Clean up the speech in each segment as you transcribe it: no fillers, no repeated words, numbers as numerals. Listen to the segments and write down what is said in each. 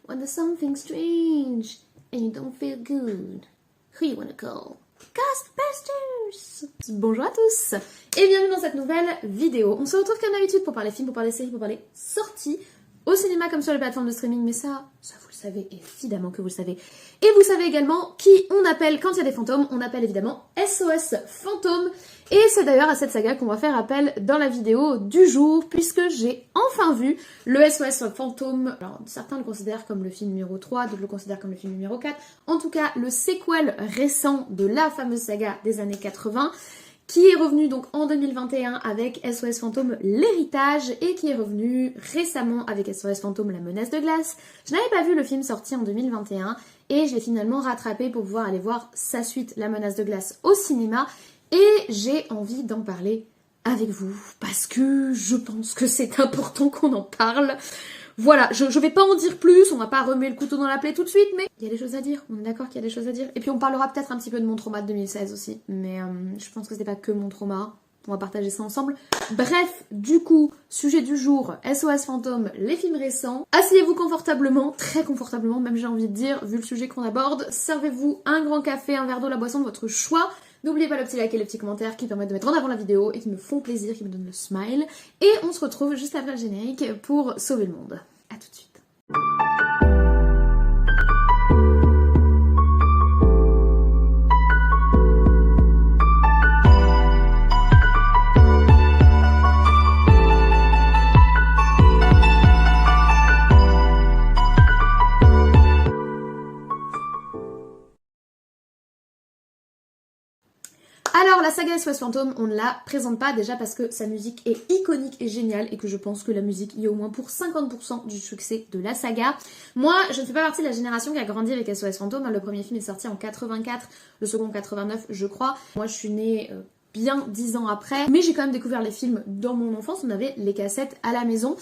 When there's something strange and you don't feel good, who you wanna call? Ghostbusters! Bonjour à tous et bienvenue dans cette nouvelle vidéo. On se retrouve comme d'habitude pour parler films, pour parler séries, pour parler sorties au cinéma comme sur les plateformes de streaming, mais ça vous le savez, évidemment que vous le savez. Et vous savez également qui on appelle quand il y a des fantômes, on appelle évidemment SOS Fantôme. Et c'est d'ailleurs à cette saga qu'on va faire appel dans la vidéo du jour, puisque j'ai enfin vu le SOS Fantôme. Alors certains le considèrent comme le film numéro 3, d'autres le considèrent comme le film numéro 4. En tout cas, le sequel récent de la fameuse saga des années 80, qui est revenu donc en 2021 avec SOS Fantôme l'héritage et qui est revenu récemment avec SOS Fantôme la menace de glace. Je n'avais pas vu le film sorti en 2021 et je l'ai finalement rattrapé pour pouvoir aller voir sa suite, la menace de glace, au cinéma. Et j'ai envie d'en parler avec vous parce que je pense que c'est important qu'on en parle. Voilà, je vais pas en dire plus, on va pas remettre le couteau dans la plaie tout de suite, mais il y a des choses à dire, on est d'accord qu'il y a des choses à dire. Et puis on parlera peut-être un petit peu de mon trauma de 2016 aussi, mais je pense que c'est pas que mon trauma, on va partager ça ensemble. Bref, du coup, sujet du jour, SOS Fantôme, les films récents. Asseyez-vous confortablement, très confortablement, même j'ai envie de dire, vu le sujet qu'on aborde. Servez-vous un grand café, un verre d'eau, la boisson de votre choix. N'oubliez pas le petit like et les petits commentaires qui permettent de mettre en avant la vidéo et qui me font plaisir, qui me donnent le smile. Et on se retrouve juste après le générique pour sauver le monde. A tout de suite. Alors la saga SOS Fantôme, on ne la présente pas déjà parce que sa musique est iconique et géniale et que je pense que la musique y est au moins pour 50% du succès de la saga. Moi, je ne fais pas partie de la génération qui a grandi avec SOS Fantôme. Le premier film est sorti en 84, le second en 89 je crois. Moi je suis née bien 10 ans après, mais j'ai quand même découvert les films dans mon enfance, on avait les cassettes à la maison.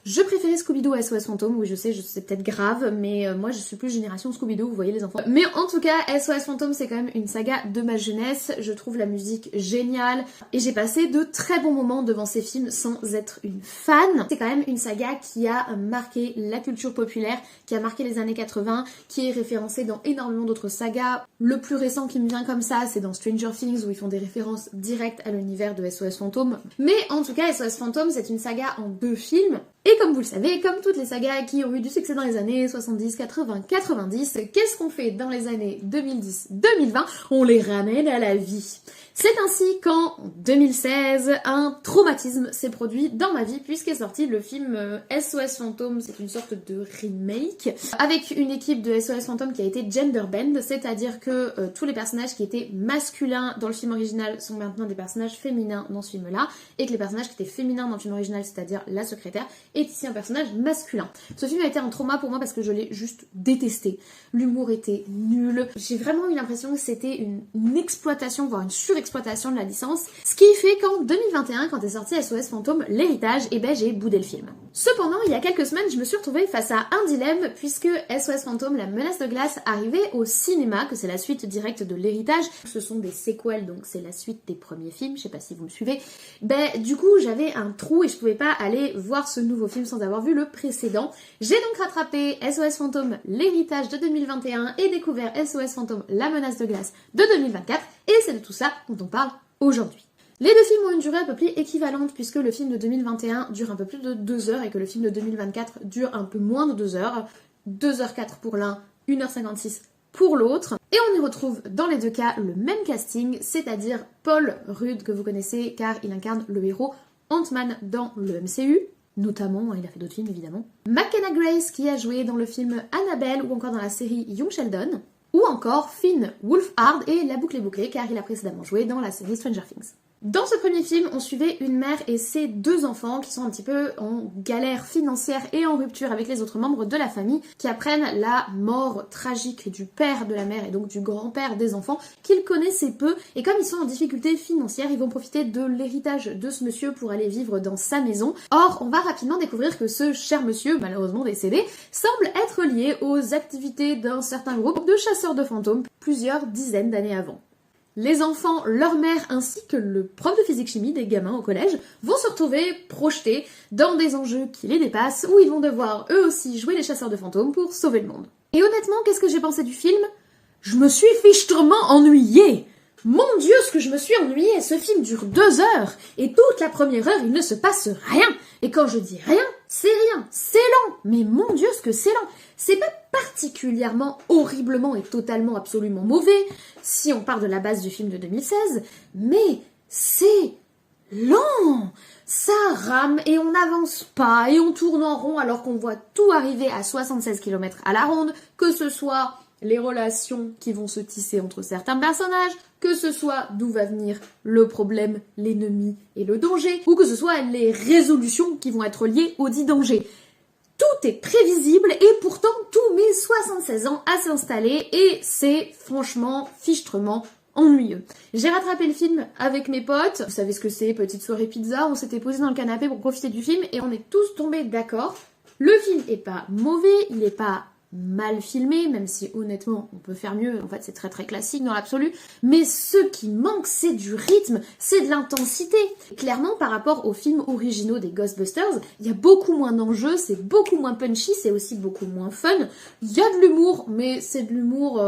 Je préférais Scooby-Doo à SOS Fantôme, oui je sais peut-être grave, mais moi je suis plus génération Scooby-Doo, vous voyez les enfants. Mais en tout cas, SOS Fantôme c'est quand même une saga de ma jeunesse, je trouve la musique géniale, et j'ai passé de très bons moments devant ces films sans être une fan. C'est quand même une saga qui a marqué la culture populaire, qui a marqué les années 80, qui est référencée dans énormément d'autres sagas. Le plus récent qui me vient comme ça, c'est dans Stranger Things, où ils font des références directes à l'univers de SOS Fantôme. Mais en tout cas, SOS Fantôme c'est une saga en 2 films. Et comme vous le savez, comme toutes les sagas qui ont eu du succès dans les années 70, 80, 90, qu'est-ce qu'on fait dans les années 2010, 2020? On les ramène à la vie. C'est ainsi qu'en 2016, un traumatisme s'est produit dans ma vie puisqu'est sorti le film SOS Fantôme. C'est une sorte de remake avec une équipe de SOS Fantôme qui a été gender bend, c'est-à-dire que tous les personnages qui étaient masculins dans le film original sont maintenant des personnages féminins dans ce film-là et que les personnages qui étaient féminins dans le film original, c'est-à-dire la secrétaire, est ici un personnage masculin. Ce film a été un trauma pour moi parce que je l'ai juste détesté. L'humour était nul. J'ai vraiment eu l'impression que c'était une exploitation, voire une surexploitation de la licence, ce qui fait qu'en 2021, quand est sorti SOS Fantôme l'héritage, et ben j'ai boudé le film. Cependant, il y a quelques semaines, je me suis retrouvée face à un dilemme puisque SOS Fantôme la menace de glace arrivait au cinéma, que c'est la suite directe de l'héritage. Ce sont des sequels, donc c'est la suite des premiers films, je sais pas si vous me suivez. Ben du coup, j'avais un trou et je pouvais pas aller voir ce nouveau film sans avoir vu le précédent. J'ai donc rattrapé SOS Fantôme l'héritage de 2021 et découvert SOS Fantôme la menace de glace de 2024 et c'est de tout ça dont on parle aujourd'hui. Les deux films ont une durée à peu près équivalente puisque le film de 2021 dure un peu plus de 2 heures et que le film de 2024 dure un peu moins de 2 heures. 2h04 pour l'un, 1h56 pour l'autre. Et on y retrouve dans les deux cas le même casting, c'est-à-dire Paul Rudd que vous connaissez car il incarne le héros Ant-Man dans le MCU. Notamment, il a fait d'autres films évidemment. McKenna Grace qui a joué dans le film Annabelle ou encore dans la série Young Sheldon. Ou encore Finn Wolfhard et La boucle est bouclée car il a précédemment joué dans la série Stranger Things. Dans ce premier film, on suivait une mère et ses 2 enfants qui sont un petit peu en galère financière et en rupture avec les autres membres de la famille qui apprennent la mort tragique du père de la mère et donc du grand-père des enfants qu'ils connaissaient peu et comme ils sont en difficulté financière, ils vont profiter de l'héritage de ce monsieur pour aller vivre dans sa maison. Or, on va rapidement découvrir que ce cher monsieur, malheureusement décédé, semble être lié aux activités d'un certain groupe de chasseurs de fantômes plusieurs dizaines d'années avant. Les enfants, leur mère ainsi que le prof de physique-chimie des gamins au collège vont se retrouver projetés dans des enjeux qui les dépassent où ils vont devoir eux aussi jouer les chasseurs de fantômes pour sauver le monde. Et honnêtement, qu'est-ce que j'ai pensé du film? Je me suis fichtrement ennuyée. Mon Dieu, ce que je me suis ennuyée. Ce film dure 2 heures et toute la première heure, il ne se passe rien. Et quand je dis rien, c'est rien. C'est lent. Mais mon Dieu, ce que c'est lent. C'est pas particulièrement, horriblement et totalement absolument mauvais si on part de la base du film de 2016, mais c'est lent. Ça rame et on n'avance pas et on tourne en rond alors qu'on voit tout arriver à 76 km à la ronde, que ce soit les relations qui vont se tisser entre certains personnages, que ce soit d'où va venir le problème, l'ennemi et le danger, ou que ce soit les résolutions qui vont être liées au dit danger. Tout est prévisible et pourtant tout met 76 ans à s'installer et c'est franchement fichtrement ennuyeux. J'ai rattrapé le film avec mes potes, vous savez ce que c'est, petite soirée pizza, on s'était posé dans le canapé pour profiter du film et on est tous tombés d'accord. Le film est pas mauvais, il est pas mal filmé, même si honnêtement on peut faire mieux, en fait c'est très très classique dans l'absolu, mais ce qui manque c'est du rythme, c'est de l'intensité. Clairement par rapport aux films originaux des Ghostbusters, il y a beaucoup moins d'enjeux, c'est beaucoup moins punchy, c'est aussi beaucoup moins fun, il y a de l'humour, mais c'est de l'humour,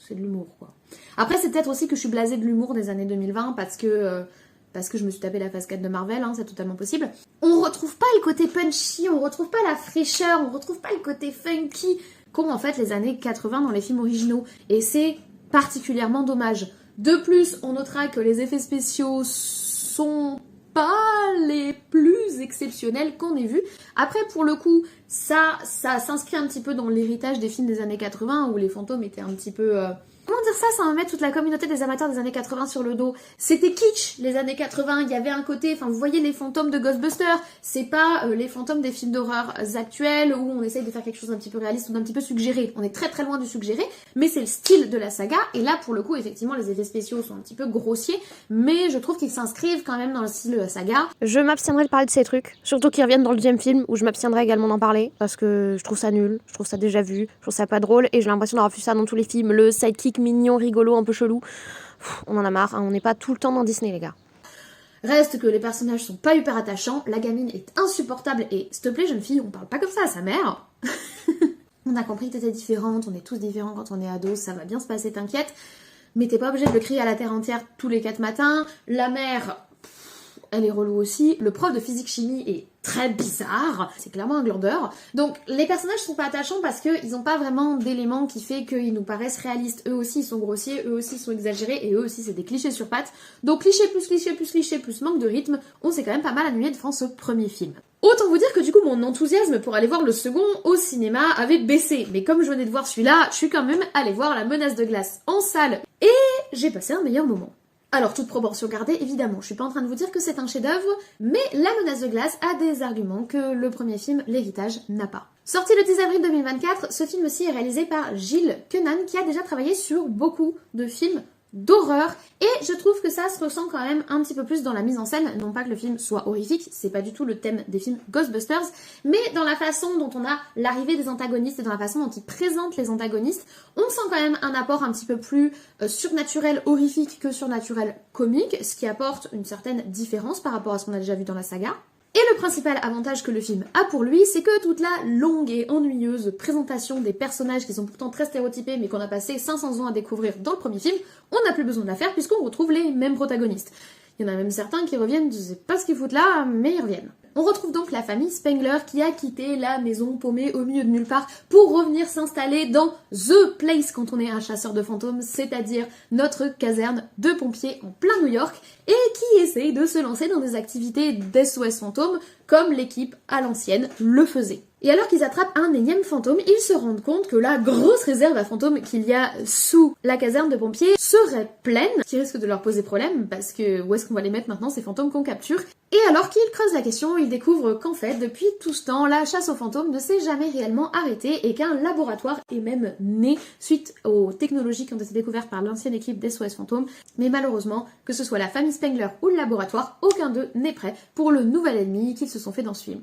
c'est de l'humour quoi. Après c'est peut-être aussi que je suis blasée de l'humour des années 2020 parce que je me suis tapé la phase 4 de Marvel, hein, c'est totalement possible. On retrouve pas le côté punchy, on retrouve pas la fraîcheur, on retrouve pas le côté funky qu'ont en fait les années 80 dans les films originaux. Et c'est particulièrement dommage. De plus, on notera que les effets spéciaux sont pas les plus exceptionnels qu'on ait vus. Après, pour le coup, ça s'inscrit un petit peu dans l'héritage des films des années 80 où les fantômes étaient un petit peu... Comment dire ça sans mettre toute la communauté des amateurs des années 80 sur le dos? C'était kitsch, les années 80, il y avait un côté, enfin vous voyez les fantômes de Ghostbusters, c'est pas les fantômes des films d'horreur actuels où on essaye de faire quelque chose d'un petit peu réaliste ou d'un petit peu suggéré. On est très très loin du suggéré, mais c'est le style de la saga, et là pour le coup effectivement les effets spéciaux sont un petit peu grossiers, mais je trouve qu'ils s'inscrivent quand même dans le style de la saga. Je m'abstiendrai de parler de ces trucs, surtout qu'ils reviennent dans le deuxième film, où je m'abstiendrai également d'en parler, parce que je trouve ça nul, je trouve ça déjà vu, je trouve ça pas drôle, et j'ai l'impression d'avoir vu ça dans tous les films, le sidekick mignon, rigolo, un peu chelou. On en a marre, hein, on n'est pas tout le temps dans Disney, les gars. Reste que les personnages sont pas hyper attachants, la gamine est insupportable et s'il te plaît jeune fille, on parle pas comme ça à sa mère. On a compris que t'étais différente, on est tous différents quand on est ado, ça va bien se passer, t'inquiète. Mais t'es pas obligé de le crier à la terre entière tous les 4 matins. La mère, elle est relou aussi. Le prof de physique-chimie est très bizarre. C'est clairement un glandeur. Donc les personnages sont pas attachants parce qu'ils ont pas vraiment d'éléments qui fait qu'ils nous paraissent réalistes. Eux aussi ils sont grossiers, eux aussi ils sont exagérés et eux aussi c'est des clichés sur pattes. Donc cliché plus cliché plus cliché plus manque de rythme, on s'est quand même pas mal ennuyé devant ce premier film. Autant vous dire que du coup mon enthousiasme pour aller voir le second au cinéma avait baissé. Mais comme je venais de voir celui-là, je suis quand même allée voir La Menace de glace en salle et j'ai passé un meilleur moment. Alors, toute proportion gardée, évidemment, je suis pas en train de vous dire que c'est un chef-d'œuvre, mais La Menace de glace a des arguments que le premier film, L'Héritage, n'a pas. Sorti le 10 avril 2024, ce film-ci est réalisé par Gilles Kenan, qui a déjà travaillé sur beaucoup de films d'horreur, et je trouve que ça se ressent quand même un petit peu plus dans la mise en scène, non pas que le film soit horrifique, c'est pas du tout le thème des films Ghostbusters, mais dans la façon dont on a l'arrivée des antagonistes et dans la façon dont ils présentent les antagonistes, on sent quand même un apport un petit peu plus surnaturel horrifique que surnaturel comique, ce qui apporte une certaine différence par rapport à ce qu'on a déjà vu dans la saga. Et le principal avantage que le film a pour lui, c'est que toute la longue et ennuyeuse présentation des personnages qui sont pourtant très stéréotypés mais qu'on a passé 500 ans à découvrir dans le premier film, on n'a plus besoin de la faire puisqu'on retrouve les mêmes protagonistes. Il y en a même certains qui reviennent, je sais pas ce qu'ils foutent là, mais ils reviennent. On retrouve donc la famille Spengler qui a quitté la maison paumée au milieu de nulle part pour revenir s'installer dans The Place quand on est un chasseur de fantômes, c'est-à-dire notre caserne de pompiers en plein New York et qui essaye de se lancer dans des activités d'SOS fantômes comme l'équipe à l'ancienne le faisait. Et alors qu'ils attrapent un énième fantôme, ils se rendent compte que la grosse réserve à fantômes qu'il y a sous la caserne de pompiers serait pleine, ce qui risque de leur poser problème, parce que où est-ce qu'on va les mettre maintenant ces fantômes qu'on capture? Et alors qu'ils creusent la question, ils découvrent qu'en fait, depuis tout ce temps, la chasse aux fantômes ne s'est jamais réellement arrêtée et qu'un laboratoire est même né suite aux technologies qui ont été découvertes par l'ancienne équipe d'SOS Fantômes. Mais malheureusement, que ce soit la famille Spengler ou le laboratoire, aucun d'eux n'est prêt pour le nouvel ennemi qu'ils se sont fait dans ce film.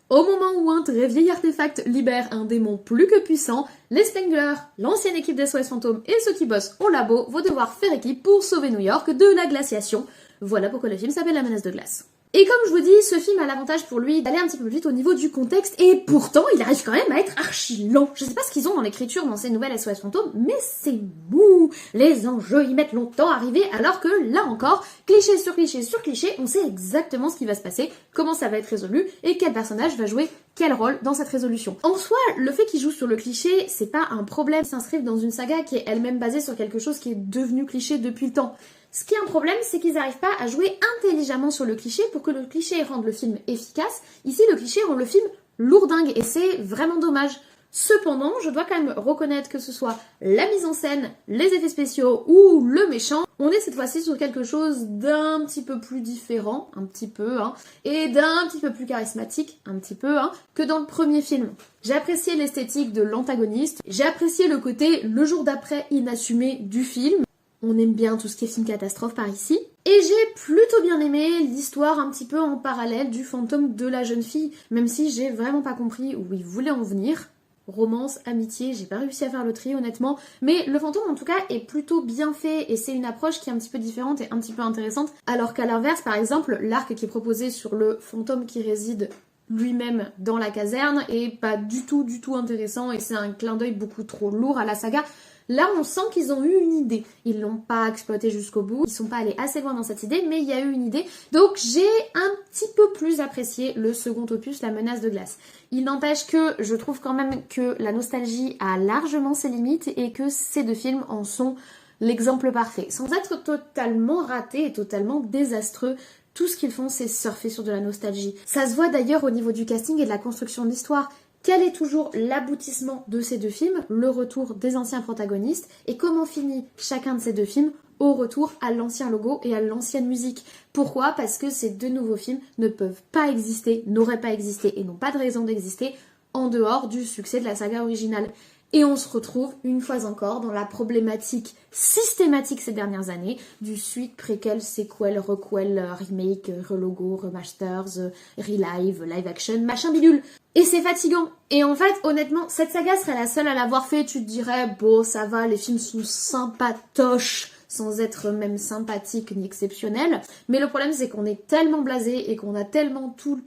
Au moment où un très vieil artefact libère un démon plus que puissant, les Spengler, l'ancienne équipe des SOS Fantômes et ceux qui bossent au labo vont devoir faire équipe pour sauver New York de la glaciation. Voilà pourquoi le film s'appelle La menace de glace. Et comme je vous dis, ce film a l'avantage pour lui d'aller un petit peu plus vite au niveau du contexte, et pourtant il arrive quand même à être archi lent. Je sais pas ce qu'ils ont dans l'écriture dans ces nouvelles SOS Fantômes, mais c'est mou. Les enjeux y mettent longtemps à arriver, alors que là encore, cliché sur cliché sur cliché, on sait exactement ce qui va se passer, comment ça va être résolu, et quel personnage va jouer quel rôle dans cette résolution. En soi, le fait qu'ils jouent sur le cliché, c'est pas un problème, ils s'inscrivent dans une saga qui est elle-même basée sur quelque chose qui est devenu cliché depuis le temps. Ce qui est un problème, c'est qu'ils n'arrivent pas à jouer intelligemment sur le cliché pour que le cliché rende le film efficace. Ici, le cliché rend le film lourdingue et c'est vraiment dommage. Cependant, je dois quand même reconnaître que ce soit la mise en scène, les effets spéciaux ou le méchant, on est cette fois-ci sur quelque chose d'un petit peu plus différent, un petit peu, et d'un petit peu plus charismatique, un petit peu, que dans le premier film. J'ai apprécié l'esthétique de l'antagoniste, j'ai apprécié le côté le jour d'après inassumé du film. On aime bien tout ce qui est film catastrophe par ici. Et j'ai plutôt bien aimé l'histoire un petit peu en parallèle du fantôme de la jeune fille, même si j'ai vraiment pas compris où il voulait en venir. Romance, amitié, j'ai pas réussi à faire le tri honnêtement, mais le fantôme en tout cas est plutôt bien fait et c'est une approche qui est un petit peu différente et un petit peu intéressante, alors qu'à l'inverse, par exemple, l'arc qui est proposé sur le fantôme qui réside lui-même dans la caserne est pas du tout intéressant et c'est un clin d'œil beaucoup trop lourd à la saga. Là, on sent qu'ils ont eu une idée. Ils l'ont pas exploité jusqu'au bout, ils sont pas allés assez loin dans cette idée, mais il y a eu une idée. Donc j'ai un petit peu plus apprécié le second opus, La menace de glace. Il n'empêche que je trouve quand même que la nostalgie a largement ses limites et que ces deux films en sont l'exemple parfait. Sans être totalement ratés et totalement désastreux, tout ce qu'ils font, c'est surfer sur de la nostalgie. Ça se voit d'ailleurs au niveau du casting et de la construction de l'histoire. Quel est toujours l'aboutissement de ces deux films? Le retour des anciens protagonistes. Et comment finit chacun de ces deux films? Au retour à l'ancien logo et à l'ancienne musique. Pourquoi? Parce que ces deux nouveaux films ne peuvent pas exister, n'auraient pas existé et n'ont pas de raison d'exister en dehors du succès de la saga originale. Et on se retrouve une fois encore dans la problématique systématique ces dernières années du suite, préquel, sequel, requel, remake, relogo, remasters, relive, live action, machin bidule. Et c'est fatigant. Et en fait, honnêtement, cette saga serait la seule à l'avoir fait. Tu te dirais, bon, ça va, les films sont sympatoches, sans être même sympathiques ni exceptionnels. Mais le problème, c'est qu'on est tellement blasé et qu'on a tellement tout le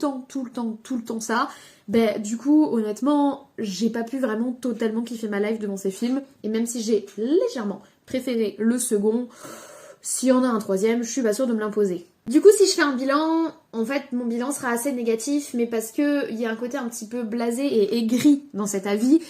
temps ça. Ben, du coup, honnêtement, j'ai pas pu vraiment totalement kiffer ma life devant ces films. Et même si j'ai légèrement préféré le second, s'il y en a un troisième, je suis pas sûre de me l'imposer. Du coup, si je fais un bilan, en fait, mon bilan sera assez négatif, mais parce que il y a un côté un petit peu blasé et aigri dans cet avis.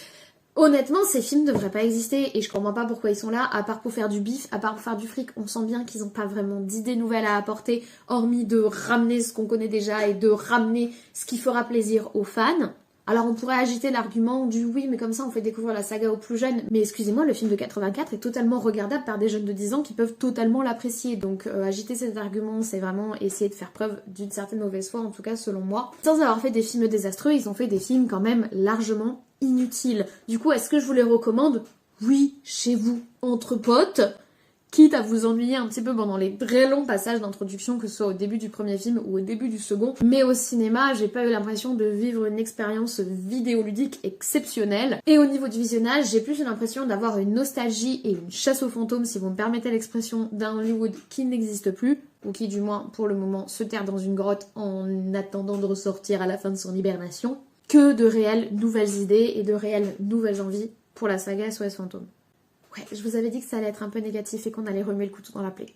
Honnêtement, ces films ne devraient pas exister et je comprends pas pourquoi ils sont là, à part pour faire du bif, à part pour faire du fric. On sent bien qu'ils n'ont pas vraiment d'idées nouvelles à apporter, hormis de ramener ce qu'on connaît déjà et de ramener ce qui fera plaisir aux fans. Alors on pourrait agiter l'argument du oui, mais comme ça on fait découvrir la saga aux plus jeunes. Mais excusez-moi, le film de 84 est totalement regardable par des jeunes de 10 ans qui peuvent totalement l'apprécier. Donc agiter cet argument, c'est vraiment essayer de faire preuve d'une certaine mauvaise foi, en tout cas selon moi. Sans avoir fait des films désastreux, ils ont fait des films quand même largement inutiles. Du coup, est-ce que je vous les recommande? Oui, chez vous, entre potes. Quitte à vous ennuyer un petit peu pendant les très longs passages d'introduction, que ce soit au début du premier film ou au début du second. Mais au cinéma, j'ai pas eu l'impression de vivre une expérience vidéoludique exceptionnelle. Et au niveau du visionnage, j'ai plus l'impression d'avoir une nostalgie et une chasse aux fantômes, si vous me permettez l'expression, d'un Hollywood qui n'existe plus, ou qui du moins pour le moment se terre dans une grotte en attendant de ressortir à la fin de son hibernation, que de réelles nouvelles idées et de réelles nouvelles envies pour la saga SOS Fantôme. Ouais, je vous avais dit que ça allait être un peu négatif et qu'on allait remuer le couteau dans la plaie.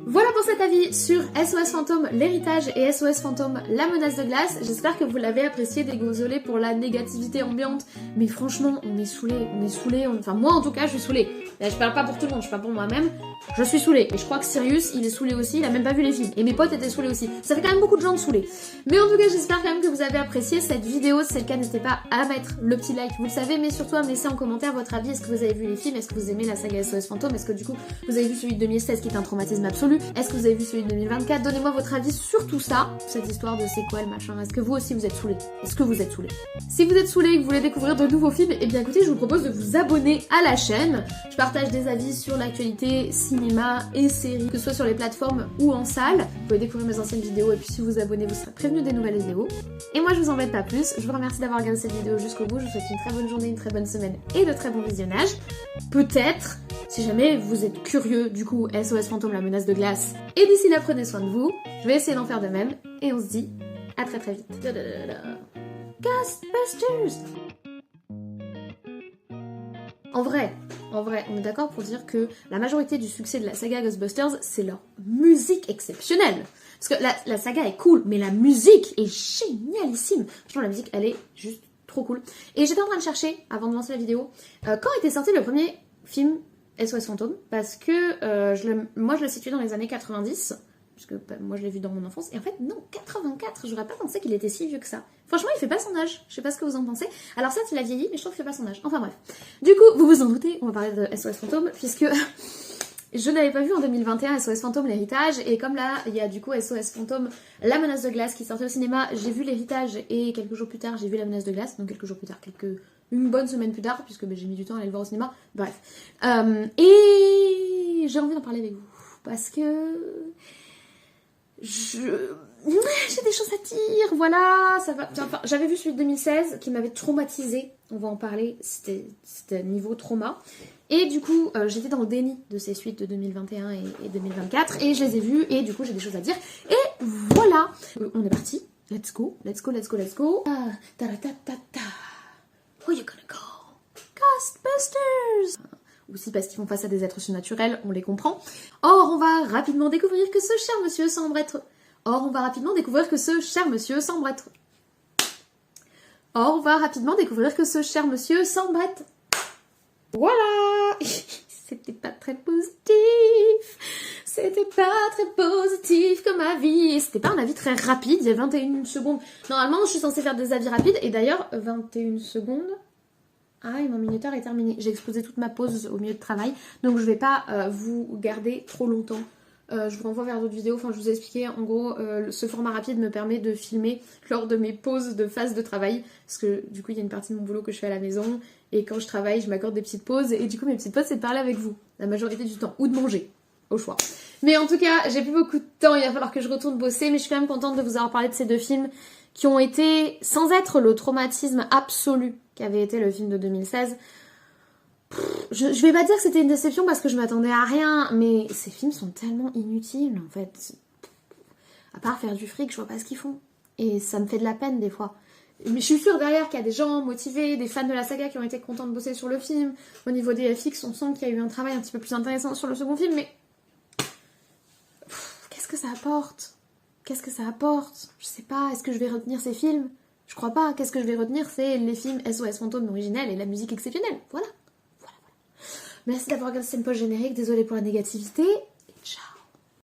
Voilà pour cet avis sur SOS Fantôme, l'héritage et SOS Fantôme, la menace de glace. J'espère que vous l'avez apprécié, désolé pour la négativité ambiante. Mais franchement, on est saoulés. Enfin moi en tout cas, je suis saoulée. Là, je parle pas pour tout le monde, je parle pour moi-même. Je suis saoulée. Et je crois que Sirius, il est saoulé aussi, il a même pas vu les films. Et mes potes étaient saoulés aussi. Ça fait quand même beaucoup de gens de saoulés. Mais en tout cas, j'espère quand même que vous avez apprécié cette vidéo. Si c'est le cas, n'hésitez pas à mettre le petit like, vous le savez. Mais surtout à me laisser en commentaire votre avis. Est-ce que vous avez vu les films? Est-ce que vous aimez la saga SOS Fantôme? Est-ce que du coup, vous avez vu celui de 2016 qui était un traumatisme? traumatisme absolu? Est-ce que vous avez vu celui de 2024? Donnez-moi votre avis sur tout ça, cette histoire de sequel, machin. Est-ce que vous aussi vous êtes saoulés? Est-ce que vous êtes saoulés? Si vous êtes saoulés et que vous voulez découvrir de nouveaux films, eh bien écoutez, je vous propose de vous abonner à la chaîne. Je partage des avis sur l'actualité, cinéma et séries, que ce soit sur les plateformes ou en salle. Vous pouvez découvrir mes anciennes vidéos et puis si vous vous abonnez, vous serez prévenu des nouvelles vidéos. Et moi je vous embête pas plus, je vous remercie d'avoir regardé cette vidéo jusqu'au bout, je vous souhaite une très bonne journée, une très bonne semaine et de très bons visionnages. Peut-être, si jamais vous êtes curieux, du coup, SOS Fantôme, la menace de glace. Et d'ici là, prenez soin de vous. Je vais essayer d'en faire de même. Et on se dit à très très vite. Ghostbusters! En vrai, on est d'accord pour dire que la majorité du succès de la saga Ghostbusters, c'est leur musique exceptionnelle. Parce que la saga est cool, mais la musique est génialissime. Franchement, la musique, elle est juste trop cool. Et j'étais en train de chercher, avant de lancer la vidéo, quand était sorti le premier film SOS Fantôme, parce que moi je le situais dans les années 90, puisque moi je l'ai vu dans mon enfance, et en fait non, 84, j'aurais pas pensé qu'il était si vieux que ça. Franchement il fait pas son âge, je sais pas ce que vous en pensez. Alors ça il a vieilli, mais je trouve qu'il fait pas son âge. Enfin bref. Du coup, vous vous en doutez, on va parler de SOS Fantôme, puisque je n'avais pas vu en 2021 SOS Fantôme l'héritage, et comme là il y a du coup SOS Fantôme la menace de glace qui sortait au cinéma, j'ai vu l'héritage et quelques jours plus tard j'ai vu la menace de glace, donc quelques jours plus tard, une bonne semaine plus tard, puisque j'ai mis du temps à aller le voir au cinéma, bref. Et j'ai envie d'en parler avec vous, parce que j'ai des choses à dire, voilà, ça va. Enfin, j'avais vu celui de 2016 qui m'avait traumatisée, on va en parler, c'était niveau trauma. Et du coup, j'étais dans le déni de ces suites de 2021 et 2024, et je les ai vues, et du coup, j'ai des choses à dire. Et voilà, on est parti, let's go, let's go, let's go, let's go. Where you gonna go? Ghostbusters! Aussi parce qu'ils font face à des êtres surnaturels, on les comprend. Or, on va rapidement découvrir que ce cher monsieur semble être... Voilà! C'était pas très positif. C'était pas très positif comme avis. Et c'était pas un avis très rapide, il y a 21 secondes. Normalement, je suis censée faire des avis rapides. Et d'ailleurs, 21 secondes... Ah, et mon minuteur est terminé. J'ai exposé toute ma pause au milieu de travail. Donc je vais pas vous garder trop longtemps. Je vous renvoie vers d'autres vidéos. Enfin, je vous ai expliqué. En gros, ce format rapide me permet de filmer lors de mes pauses de phase de travail. Parce que du coup, il y a une partie de mon boulot que je fais à la maison. Et quand je travaille, je m'accorde des petites pauses. Et du coup, mes petites pauses, c'est de parler avec vous. La majorité du temps. Ou de manger. Au choix. Mais en tout cas, j'ai plus beaucoup de temps. Il va falloir que je retourne bosser. Mais je suis quand même contente de vous avoir parlé de ces deux films qui ont été, sans être le traumatisme absolu qu'avait été le film de 2016. Je vais pas dire que c'était une déception parce que je m'attendais à rien, mais ces films sont tellement inutiles en fait. À part faire du fric, je vois pas ce qu'ils font. Et ça me fait de la peine des fois. Mais je suis sûre derrière qu'il y a des gens motivés, des fans de la saga qui ont été contents de bosser sur le film. Au niveau des FX, on sent qu'il y a eu un travail un petit peu plus intéressant sur le second film, mais... Qu'est-ce que ça apporte? Qu'est-ce que ça apporte? Je sais pas, est-ce que je vais retenir ces films? Je crois pas. Qu'est-ce que je vais retenir? C'est les films SOS Fantôme originels et la musique exceptionnelle. Voilà. Merci d'avoir regardé cette pause générique. Désolée pour la négativité.